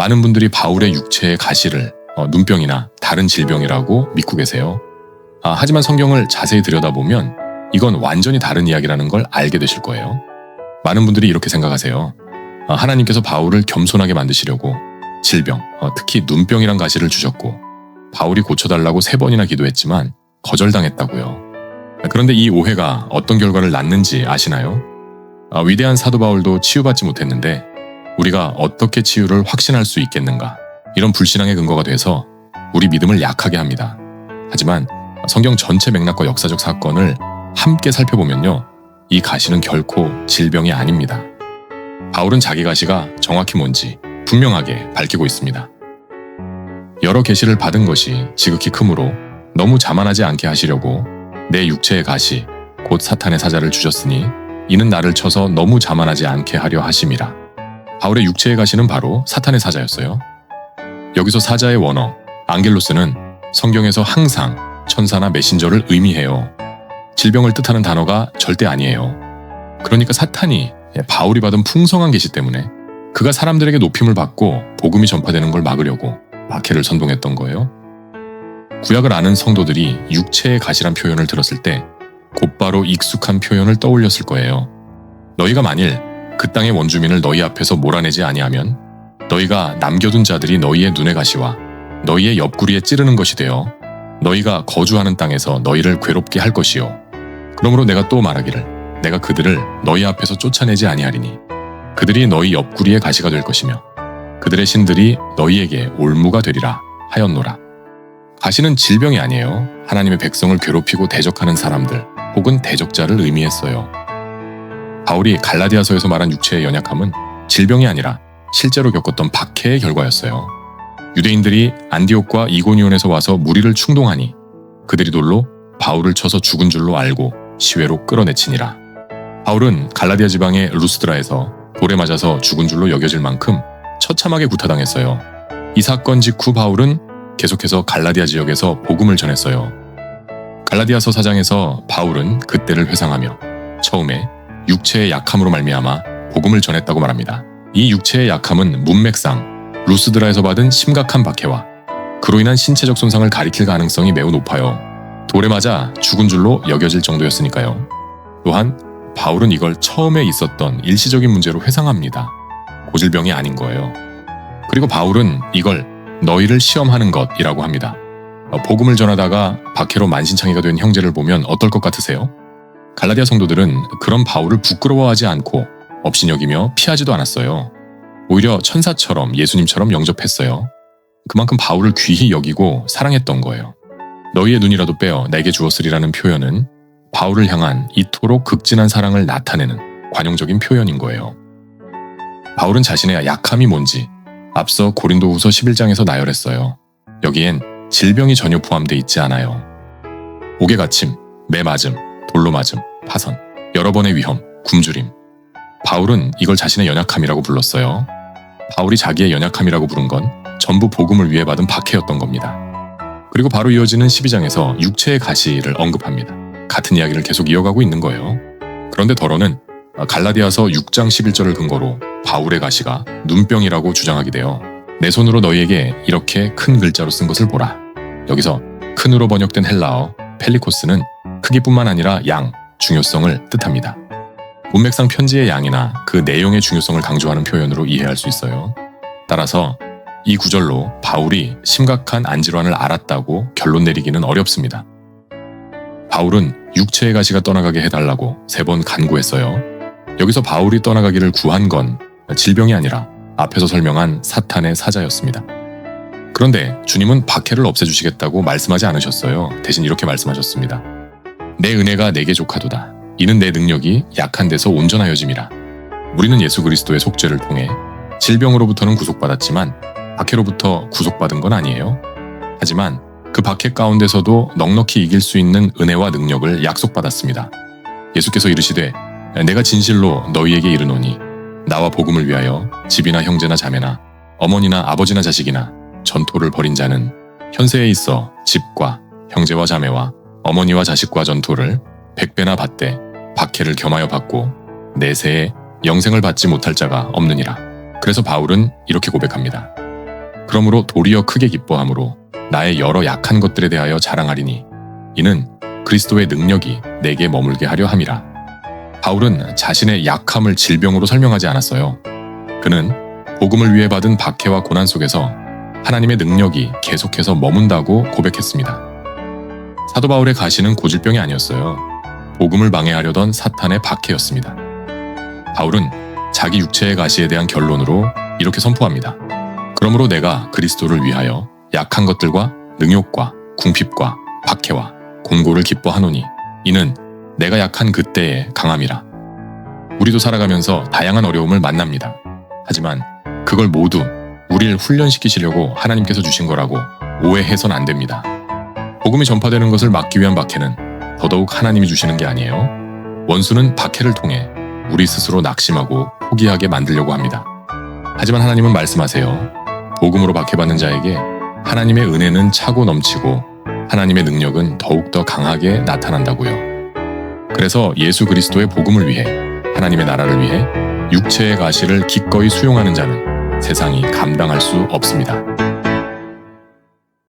많은 분들이 바울의 육체의 가시를 눈병이나 다른 질병이라고 믿고 계세요. 하지만 성경을 자세히 들여다보면 이건 완전히 다른 이야기라는 걸 알게 되실 거예요. 많은 분들이 이렇게 생각하세요. 하나님께서 바울을 겸손하게 만드시려고 질병, 특히 눈병이란 가시를 주셨고 바울이 고쳐달라고 3번이나 기도했지만 거절당했다고요. 그런데 이 오해가 어떤 결과를 낳는지 아시나요? 위대한 사도 바울도 치유받지 못했는데 우리가 어떻게 치유를 확신할 수 있겠는가? 이런 불신앙의 근거가 돼서 우리 믿음을 약하게 합니다. 하지만 성경 전체 맥락과 역사적 사건을 함께 살펴보면요, 이 가시는 결코 질병이 아닙니다. 바울은 자기 가시가 정확히 뭔지 분명하게 밝히고 있습니다. 여러 계시를 받은 것이 지극히 크므로 너무 자만하지 않게 하시려고 내 육체의 가시 곧 사탄의 사자를 주셨으니 이는 나를 쳐서 너무 자만하지 않게 하려 하심이라. 바울의 육체의 가시는 바로 사탄의 사자였어요. 여기서 사자의 원어 앙겔로스는 성경에서 항상 천사나 메신저를 의미해요. 질병을 뜻하는 단어가 절대 아니에요. 그러니까 사탄이 바울이 받은 풍성한 계시 때문에 그가 사람들에게 높임을 받고 복음이 전파되는 걸 막으려고 박해를 선동했던 거예요. 구약을 아는 성도들이 육체의 가시란 표현을 들었을 때 곧바로 익숙한 표현을 떠올렸을 거예요. 너희가 만일 그 땅의 원주민을 너희 앞에서 몰아내지 아니하면 너희가 남겨둔 자들이 너희의 눈의 가시와 너희의 옆구리에 찌르는 것이 되어 너희가 거주하는 땅에서 너희를 괴롭게 할 것이요. 그러므로 내가 또 말하기를 내가 그들을 너희 앞에서 쫓아내지 아니하리니 그들이 너희 옆구리의 가시가 될 것이며 그들의 신들이 너희에게 올무가 되리라 하였노라. 가시는 질병이 아니에요. 하나님의 백성을 괴롭히고 대적하는 사람들 혹은 대적자를 의미했어요. 바울이 갈라디아서에서 말한 육체의 연약함은 질병이 아니라 실제로 겪었던 박해의 결과였어요. 유대인들이 안디옥과 이고니온에서 와서 무리를 충동하니 그들이 돌로 바울을 쳐서 죽은 줄로 알고 시외로 끌어내치니라. 바울은 갈라디아 지방의 루스드라에서 돌에 맞아서 죽은 줄로 여겨질 만큼 처참하게 구타당했어요. 이 사건 직후 바울은 계속해서 갈라디아 지역에서 복음을 전했어요. 갈라디아서 4장에서 바울은 그때를 회상하며 처음에 육체의 약함으로 말미암아 복음을 전했다고 말합니다. 이 육체의 약함은 문맥상 루스드라에서 받은 심각한 박해와 그로 인한 신체적 손상을 가리킬 가능성이 매우 높아요. 돌에 맞아 죽은 줄로 여겨질 정도였으니까요. 또한 바울은 이걸 처음에 있었던 일시적인 문제로 회상합니다. 고질병이 아닌 거예요. 그리고 바울은 이걸 너희를 시험하는 것이라고 합니다. 복음을 전하다가 박해로 만신창이가 된 형제를 보면 어떨 것 같으세요? 갈라디아 성도들은 그런 바울을 부끄러워하지 않고 업신여기며 피하지도 않았어요. 오히려 천사처럼 예수님처럼 영접했어요. 그만큼 바울을 귀히 여기고 사랑했던 거예요. 너희의 눈이라도 빼어 내게 주었으리라는 표현은 바울을 향한 이토록 극진한 사랑을 나타내는 관용적인 표현인 거예요. 바울은 자신의 약함이 뭔지 앞서 고린도후서 11장에서 나열했어요. 여기엔 질병이 전혀 포함되어 있지 않아요. 옥에 갇힘, 매 맞음, 돌로 맞음, 파선, 여러 번의 위험, 굶주림. 바울은 이걸 자신의 연약함이라고 불렀어요. 바울이 자기의 연약함이라고 부른 건 전부 복음을 위해 받은 박해였던 겁니다. 그리고 바로 이어지는 12장에서 육체의 가시를 언급합니다. 같은 이야기를 계속 이어가고 있는 거예요. 그런데 더러는 갈라디아서 6장 11절을 근거로 바울의 가시가 눈병이라고 주장하게 되어 내 손으로 너희에게 이렇게 큰 글자로 쓴 것을 보라. 여기서 큰으로 번역된 헬라어 펠리코스는 크기뿐만 아니라 양, 중요성을 뜻합니다. 문맥상 편지의 양이나 그 내용의 중요성을 강조하는 표현으로 이해할 수 있어요. 따라서 이 구절로 바울이 심각한 안질환을 앓았다고 결론 내리기는 어렵습니다. 바울은 육체의 가시가 떠나가게 해달라고 3번 간구했어요. 여기서 바울이 떠나가기를 구한 건 질병이 아니라 앞에서 설명한 사탄의 사자였습니다. 그런데 주님은 박해를 없애주시겠다고 말씀하지 않으셨어요. 대신 이렇게 말씀하셨습니다. 내 은혜가 내게 족하도다. 이는 내 능력이 약한 데서 온전하여짐이라. 우리는 예수 그리스도의 속죄를 통해 질병으로부터는 구속받았지만 박해로부터 구속받은 건 아니에요. 하지만 그 박해 가운데서도 넉넉히 이길 수 있는 은혜와 능력을 약속받았습니다. 예수께서 이르시되 내가 진실로 너희에게 이르노니 나와 복음을 위하여 집이나 형제나 자매나 어머니나 아버지나 자식이나 전토를 벌인 자는 현세에 있어 집과 형제와 자매와 어머니와 자식과 전토를 100배나 받되 박해를 겸하여 받고 내세에 영생을 받지 못할 자가 없느니라. 그래서 바울은 이렇게 고백합니다. 그러므로 도리어 크게 기뻐함으로 나의 여러 약한 것들에 대하여 자랑하리니 이는 그리스도의 능력이 내게 머물게 하려 함이라. 바울은 자신의 약함을 질병으로 설명하지 않았어요. 그는 복음을 위해 받은 박해와 고난 속에서 하나님의 능력이 계속해서 머문다고 고백했습니다. 사도 바울의 가시는 고질병이 아니었어요. 복음을 방해하려던 사탄의 박해였습니다. 바울은 자기 육체의 가시에 대한 결론으로 이렇게 선포합니다. 그러므로 내가 그리스도를 위하여 약한 것들과 능욕과 궁핍과 박해와 공고를 기뻐하노니 이는 내가 약한 그때의 강함이라. 우리도 살아가면서 다양한 어려움을 만납니다. 하지만 그걸 모두 우리를 훈련시키시려고 하나님께서 주신 거라고 오해해선 안 됩니다. 복음이 전파되는 것을 막기 위한 박해는 더더욱 하나님이 주시는 게 아니에요. 원수는 박해를 통해 우리 스스로 낙심하고 포기하게 만들려고 합니다. 하지만 하나님은 말씀하세요. 복음으로 박해받는 자에게 하나님의 은혜는 차고 넘치고 하나님의 능력은 더욱더 강하게 나타난다고요. 그래서 예수 그리스도의 복음을 위해 하나님의 나라를 위해 육체의 가시를 기꺼이 수용하는 자는 세상이 감당할 수 없습니다.